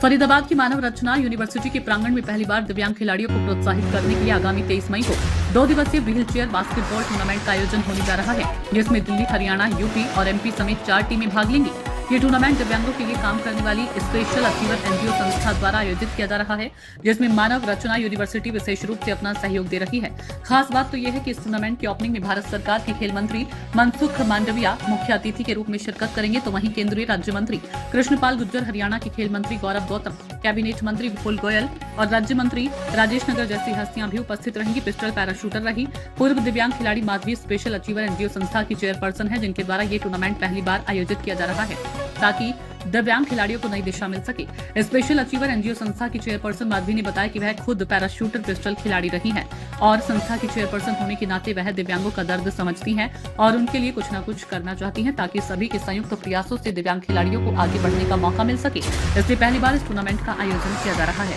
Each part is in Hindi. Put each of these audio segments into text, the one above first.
फरीदाबाद की मानव रचना यूनिवर्सिटी के प्रांगण में पहली बार दिव्यांग खिलाड़ियों को प्रोत्साहित करने के लिए आगामी 23 मई को 2 दिवसीय व्हील चेयर बास्केटबॉल टूर्नामेंट का आयोजन होने जा रहा है, जिसमें दिल्ली, हरियाणा, यूपी और एमपी समेत 4 टीमें भाग लेंगी। ये टूर्नामेंट दिव्यांगों के लिए काम करने वाली स्पेशल अचीवर एनजीओ संस्था द्वारा आयोजित किया जा रहा है, जिसमें मानव रचना यूनिवर्सिटी विशेष रूप से अपना सहयोग दे रही है। खास बात तो यह है कि इस टूर्नामेंट की ओपनिंग में भारत सरकार के खेल मंत्री मनसुख मांडविया मुख्य अतिथि के रूप में शिरकत करेंगे, तो वहीं केंद्रीय राज्य मंत्री कृष्णपाल गुर्जर, हरियाणा के खेल मंत्री गौरव गौतम, कैबिनेट मंत्री विपुल गोयल और राज्य मंत्री राजेश नगर जैसी हस्तियां भी उपस्थित रहेंगी। पिस्टल पैराशूटर रही पूर्व दिव्यांग खिलाड़ी माधवी स्पेशल अचीवर एनजीओ संस्था की चेयरपर्सन है, जिनके द्वारा ये टूर्नामेंट पहली बार आयोजित किया जा रहा है ताकि दिव्यांग खिलाड़ियों को नई दिशा मिल सके। स्पेशल अचीवर एनजीओ संस्था की चेयरपर्सन माधवी ने बताया कि वह खुद पैराशूटर पिस्टल खिलाड़ी रही हैं और संस्था की चेयरपर्सन होने के नाते वह दिव्यांगों का दर्द समझती हैं और उनके लिए कुछ न कुछ करना चाहती हैं ताकि सभी के संयुक्त प्रयासों से दिव्यांग खिलाड़ियों को आगे बढ़ने का मौका मिल सके। इसलिए पहली बार इस टूर्नामेंट का आयोजन किया जा रहा है।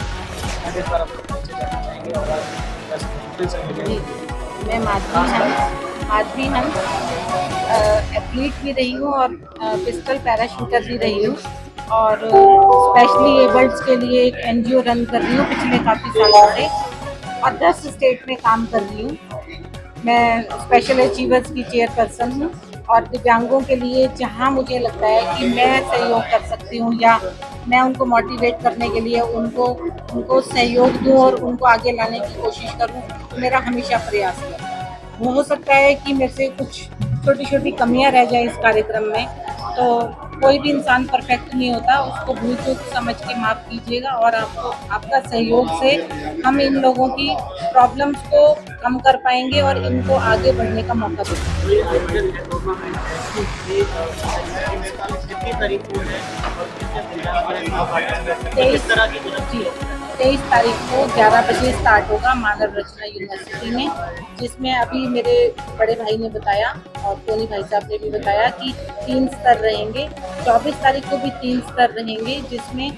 मैं माधवी हंस एथलीट भी रही हूँ और पिस्टल पैराशूटर भी रही हूँ और स्पेशली एबल्ड्स के लिए एक एनजीओ रन कर रही हूँ पिछले काफ़ी सालों से और 10 स्टेट में काम कर रही हूँ। मैं स्पेशल अचीवर्स की चेयरपर्सन हूँ और दिव्यांगों के लिए जहाँ मुझे लगता है कि मैं सहयोग कर सकती हूँ या मैं उनको मोटिवेट करने के लिए उनको सहयोग दूँ और उनको आगे लाने की कोशिश करूँ, मेरा हमेशा प्रयास है। वो हो सकता है कि मेरे से कुछ छोटी छोटी कमियां रह जाए इस कार्यक्रम में, तो कोई भी इंसान परफेक्ट नहीं होता, उसको भूल चूक समझ के माफ़ कीजिएगा और आपका सहयोग से हम इन लोगों की प्रॉब्लम्स को कम कर पाएंगे और इनको आगे बढ़ने का मौका देंगे। 23 तारीख को 11 बजे स्टार्ट होगा मानव रचना यूनिवर्सिटी में, जिसमें अभी मेरे बड़े भाई ने बताया और टोनी भाई साहब ने भी बताया कि 3 स्तर रहेंगे। 24 तारीख को भी 3 स्तर रहेंगे, जिसमें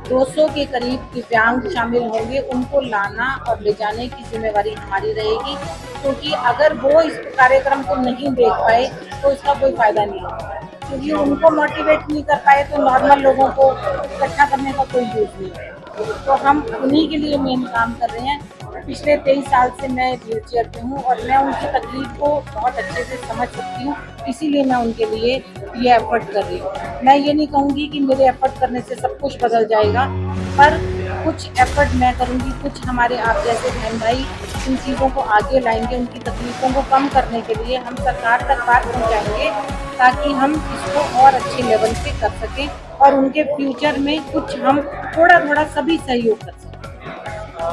200 के करीब दिव्यांग शामिल होंगे। उनको लाना और ले जाने की जिम्मेवारी हमारी रहेगी, क्योंकि अगर वो इस कार्यक्रम को नहीं देख पाए तो इसका कोई फायदा नहीं होगा, क्योंकि उनको मोटिवेट नहीं कर पाए तो नॉर्मल लोगों को इकट्ठा करने का कोई यूज नहीं है। तो हम उन्हीं के लिए मेन काम कर रहे हैं। पिछले 23 साल से मैं व्हील चेयर पे हूँ और मैं उनकी तकलीफ को बहुत अच्छे से समझ सकती हूँ, इसीलिए मैं उनके लिए ये एफर्ट कर रही हूँ। मैं ये नहीं कहूँगी कि मेरे एफर्ट करने से सब कुछ बदल जाएगा, पर कुछ एफर्ट मैं करूँगी, कुछ हमारे आप जैसे बहन भाई इन चीज़ों को आगे लाएंगे, उनकी तकलीफ़ों को कम करने के लिए हम सरकार तक बात पहुँचाएंगे ताकि हम इसको और अच्छे लेवल पे कर सकें और उनके फ्यूचर में कुछ हम थोड़ा सभी सहयोग कर सकें।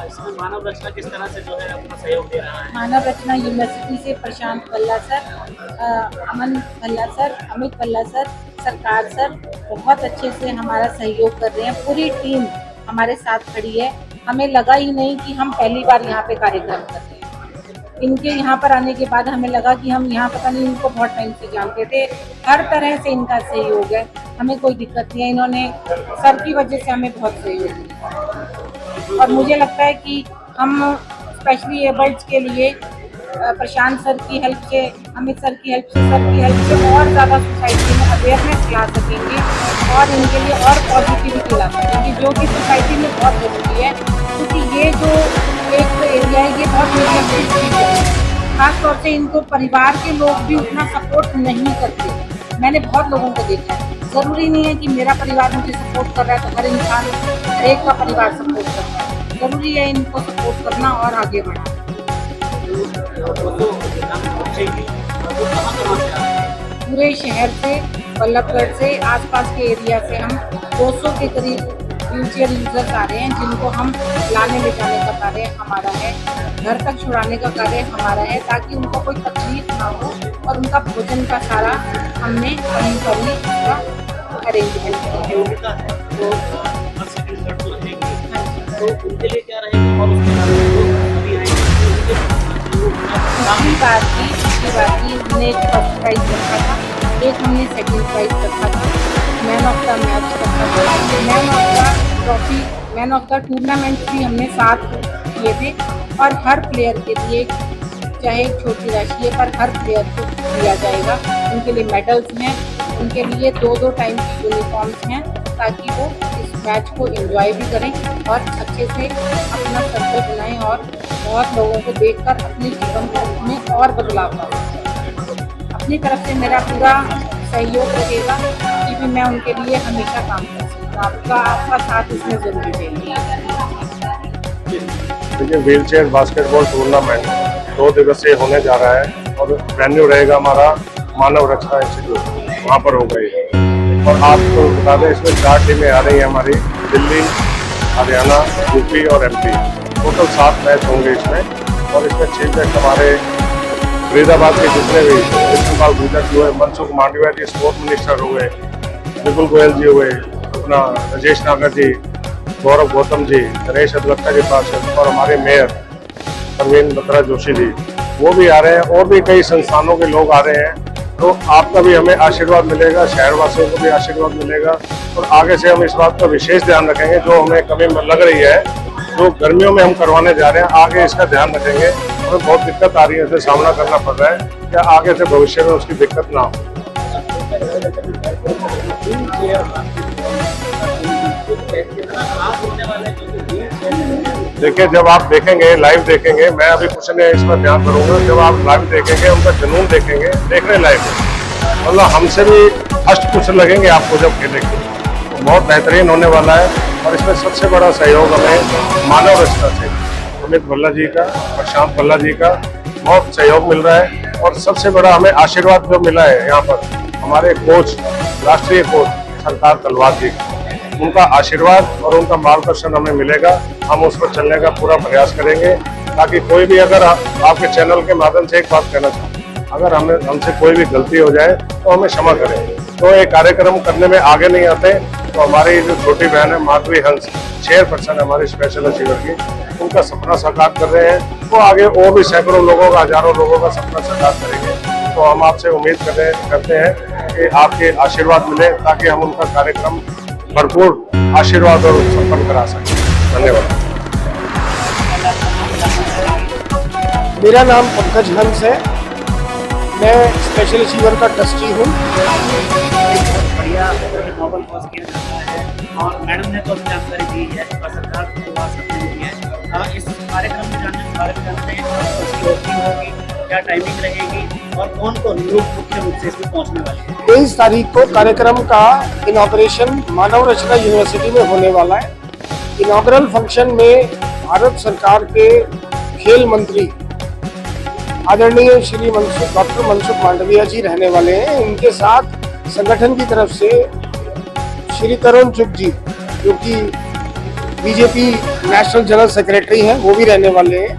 इसमें मानव रचना किस तरह से जो है अपना सहयोग दे रहा है? मानव रचना यूनिवर्सिटी से प्रशांत भल्ला सर, अमन भल्ला सर, अमित भल्ला सर, सरकार सर बहुत अच्छे से हमारा सहयोग कर रहे हैं। पूरी टीम हमारे साथ खड़ी है। हमें लगा ही नहीं कि हम पहली बार यहाँ पे कार्यक्रम कर रहे हैं। इनके यहाँ पर आने के बाद हमें लगा कि हम यहाँ पता नहीं इनको बहुत टाइम से जानते थे। हर तरह से इनका सहयोग है, हमें कोई दिक्कत नहीं है। इन्होंने सर की वजह से हमें बहुत सहयोग दिया और मुझे लगता है कि हम स्पेशली एबल्ड्स के लिए प्रशांत सर की हेल्प से, अमित सर की हेल्प से और ज़्यादा सोसाइटी में अवेयरनेस ला सकेंगे और इनके लिए और पॉजिटिविटी ला सकेंगे, जो कि सोसाइटी में बहुत ज़रूरी है। क्योंकि ये जो एक एरिया है ये बहुत मीडियम है, खासतौर से इनको परिवार के लोग भी उतना सपोर्ट नहीं करते। मैंने बहुत लोगों को देखा है, ज़रूरी नहीं है कि मेरा परिवार मुझे सपोर्ट कर रहा है तो हर इंसान, हर एक का परिवार सपोर्ट कर रहा है। ज़रूरी है इनको सपोर्ट करना और आगे बढ़ना। पूरे शहर से, बल्लभगढ़ से, आसपास के एरिया से हम 200 के करीब व्हीलचेयर यूजर्स आ रहे हैं, जिनको हम लाने ले जाने का कार्य हमारा है, घर तक छुड़ाने का कार्य हमारा है, ताकि उनको कोई तकलीफ ना हो और उनका भोजन का सारा हमने वहीं पर ही अरेंजमेंट किया है। तो उनके लिए क्या रहेगा और उसके पिछली बार की हमने एक फर्स्ट प्राइज रखा था, एक हमने सेकंड प्राइज रखा था, मैन ऑफ द मैच रखा था, man of the trophy, man of the tournament भी हमने 7 किए थे और हर प्लेयर के लिए चाहे छोटी राशि है पर हर प्लेयर को दिया जाएगा। उनके लिए मेडल्स हैं, उनके लिए 2-2 टाइम की यूनिफॉर्म्स हैं ताकि वो इस मैच को एंजॉय भी करें और अच्छे से अपना सर्कल बनाएं और बहुत लोगों को देखकर अपने जीवन में और बदलाव लाएं। अपनी तरफ से मेरा पूरा सहयोग रहेगा कि भी मैं उनके लिए हमेशा काम कर सकूँ। आपका साथ इसमें जरूरी चाहिए। देखिए, व्हीलचेयर बास्केटबॉल टूर्नामेंट 2 दिवसीय होने जा रहा है और वेन्यू रहेगा हमारा मानव रचना इंस्टीट्यूट, वहाँ पर होगा ये। और आपको बता दें, इसमें 4 टीमें आ रही हैं हमारी, दिल्ली, हरियाणा, यूपी और एमपी। टोटल 7 मैच होंगे इसमें। और इसमें चीफ गेस्ट हमारे फरीदाबाद के जितने भी कृष्णपाल गुर्जर जी हुए, मनसुख मांडविया जी स्पोर्ट मिनिस्टर हुए, विपुल गोयल जी हुए, अपना राजेश नागर जी, गौरव गौतम जी, गणेश अदलक्का जी पार्षद और हमारे मेयर परवीन बत्रा जोशी जी, वो भी आ रहे हैं। और भी कई संस्थानों के लोग आ रहे हैं। तो आपका भी हमें आशीर्वाद मिलेगा, शहरवासियों को भी आशीर्वाद मिलेगा। और आगे से हम इस बात का विशेष ध्यान रखेंगे, जो हमें कमी लग रही है, जो गर्मियों में हम करवाने जा रहे हैं, आगे इसका ध्यान रखेंगे। हमें बहुत दिक्कत आ रही है, इसे सामना करना पड़ रहा है, क्या आगे से भविष्य में उसकी दिक्कत ना हो। देखिए, जब आप देखेंगे, लाइव देखेंगे, मैं अभी कुछ नहीं इसमें ध्यान करूंगा, जब आप लाइव देखेंगे, उनका जुनून देखेंगे, देख रहे लाइव, मतलब हमसे भी फर्स्ट कुछ लगेंगे आपको जब खेलेंगे। तो बहुत बेहतरीन होने वाला है। और इसमें सबसे बड़ा सहयोग हमें मानव रचना से अमित भल्ला जी का, प्रशांत भल्ला जी का बहुत सहयोग मिल रहा है। और सबसे बड़ा हमें आशीर्वाद जो मिला है यहाँ पर, हमारे कोच, राष्ट्रीय कोच सरकार तलवार जी, उनका आशीर्वाद और उनका मार्गदर्शन हमें मिलेगा। हम उस पर चलने का पूरा प्रयास करेंगे, ताकि कोई भी, अगर आपके चैनल के माध्यम से एक बात कहना चाहूँ, अगर हमसे कोई भी गलती हो जाए तो हमें क्षमा करें। तो ये कार्यक्रम करने में आगे नहीं आते, तो हमारी जो छोटी बहन है माधवी हंस, चेयरपर्सन हमारी स्पेशल अचीवर की, उनका सपना साकार कर रहे हैं। वो आगे और भी सैकड़ों लोगों का, हजारों लोगों का सपना साकार करेंगे। तो हम आपसे उम्मीद करते हैं कि आपके आशीर्वाद मिले, ताकि हम उनका कार्यक्रम भरपूर आशीर्वाद और संपन्न करा सकें। धन्यवाद। मेरा नाम पंकज हंस है, मैं स्पेशल अचीवर का ट्रस्टी हूँ। बढ़िया नोबल कॉज किया जाता है और मैडम ने तो जानकारी दी है और सरकार को वास्ते दी है। इस कार्यक्रम में जानने के बारे में जानते हैं, उसकी ओपनिंग होगी, क्या टाइमिंग रहेगी और कौन कौन लोग मुख्य रूप से इसमें पहुंचने वाले हैं। 23 तारीख को कार्यक्रम का इनॉग्रेशन मानव रचना यूनिवर्सिटी में होने वाला है। इनॉग्रल फंक्शन में भारत सरकार के खेल मंत्री आदरणीय श्री डॉक्टर मनसुख मांडविया जी रहने वाले हैं। उनके साथ संगठन की तरफ से श्री तरुण चुग जी, जो कि बीजेपी नेशनल जनरल सेक्रेटरी हैं, वो भी रहने वाले हैं।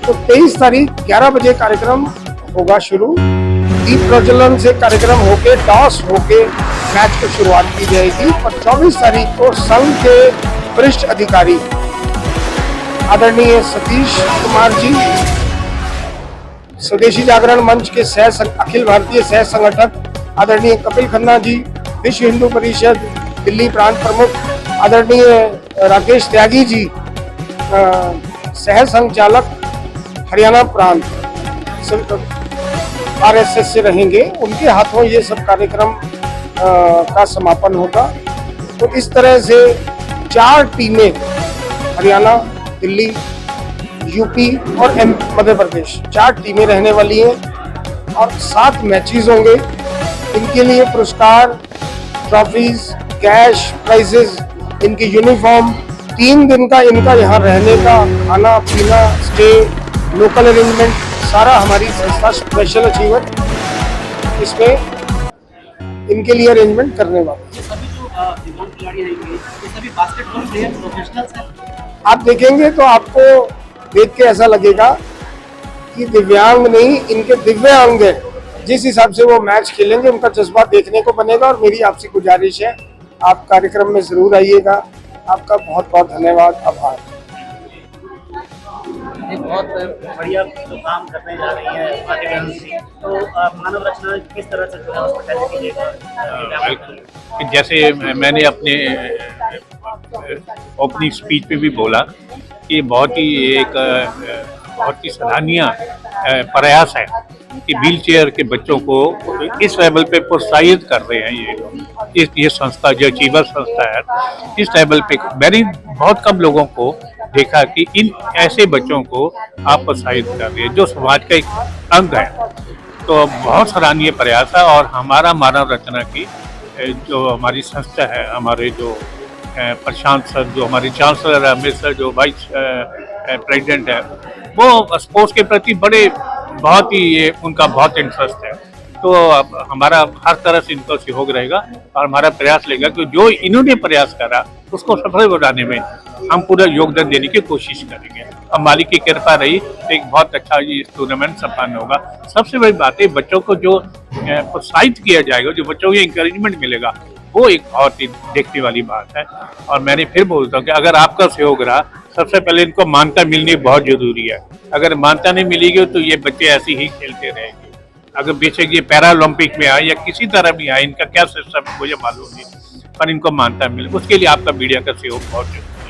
तो 23 तारीख 11 बजे कार्यक्रम होगा शुरू। दीप प्रज्वलन से कार्यक्रम होके, टॉस होके मैच को शुरुआत की जाएगी। और 24 तारीख को संघ के वरिष्ठ अधिकारी आदरणीय सतीश कुमार जी, स्वदेशी जागरण मंच के अखिल भारतीय सह संगठक आदरणीय कपिल खन्ना जी, विश्व हिंदू परिषद दिल्ली प्रांत प्रमुख आदरणीय राकेश त्यागी जी, सह संचालक हरियाणा प्रांत RSS से रहेंगे। उनके हाथों ये सब कार्यक्रम का समापन होगा। तो इस तरह से 4 टीमें, हरियाणा, दिल्ली, यूपी और मध्य प्रदेश, 4 टीमें रहने वाली हैं और 7 मैचेस होंगे। इनके लिए पुरस्कार, ट्रॉफीज, कैश प्राइजेस, इनकी यूनिफॉर्म, 3 दिन का इनका यहाँ रहने का, खाना पीना, स्टे, लोकल अरेंजमेंट, सारा हमारी संस्था स्पेशल अचीवर इसमें इनके लिए अरेंजमेंट करने वाली है। सभी जो दिव्यांग खिलाड़ी रहेंगे, ये सभी बास्केटबॉल प्लेयर प्रोफेशनल्स हैं। आप देखेंगे तो आपको देख के ऐसा लगेगा कि दिव्यांग नहीं, इनके दिव्यांग है। जिस हिसाब से वो मैच खेलेंगे, उनका जज्बा देखने को बनेगा। और मेरी आपसे गुजारिश है, आप कार्यक्रम में जरूर आइएगा। आपका बहुत बहुत धन्यवाद, आभार। बहुत बढ़िया जो काम करने जा रही है माधवी हंस जी, तो मानव रचना किस तरह से जो है हॉस्पिटैलिटी लेकर, जैसे मैंने अपने ओपनिंग स्पीच पे भी बोला कि बहुत ही सराहनीय प्रयास है कि व्हील चेयर के बच्चों को इस लेवल पे प्रोत्साहित कर रहे हैं ये लोग। ये संस्था जो अचीवर संस्था है, इस लेवल पे मैंने बहुत कम लोगों को देखा कि इन ऐसे बच्चों को आप प्रोत्साहित कर रहे हैं जो समाज का एक अंग है। तो बहुत सराहनीय प्रयास है। और हमारा मानव रचना की जो हमारी संस्था है, हमारे जो प्रशांत सर, जो हमारे चांसलर है, अमित सर जो वाइस प्रेसिडेंट है, वो स्पोर्ट्स के प्रति बड़े बहुत ही ये उनका बहुत इंटरेस्ट है। तो हमारा हर तरह से इनका सहयोग रहेगा और हमारा प्रयास रहेगा कि जो इन्होंने प्रयास करा उसको सफल बनाने में हम पूरा योगदान देने की कोशिश करेंगे। और मालिक की कृपा रही तो एक बहुत अच्छा ये टूर्नामेंट संपन्न होगा। सबसे बड़ी बात है बच्चों को जो प्रोत्साहित किया जाएगा, जो बच्चों को इंकरेजमेंट मिलेगा, वो एक बहुत ही देखने वाली बात है। और मैंने फिर बोलता हूँ कि अगर आपका सहयोग रहा, सबसे पहले इनको मान्यता मिलनी बहुत जरूरी है। अगर मान्यता नहीं मिलेगी तो ये बच्चे ऐसे ही खेलते रहेंगे। अगर बेशक ये पैरा ओलंपिक में आए या किसी तरह भी आए, इनका क्या सिस्टम मुझे मालूम नहीं, पर इनको मान्यता मिले, उसके लिए आपका मीडिया का सहयोग बहुत जरूरी है।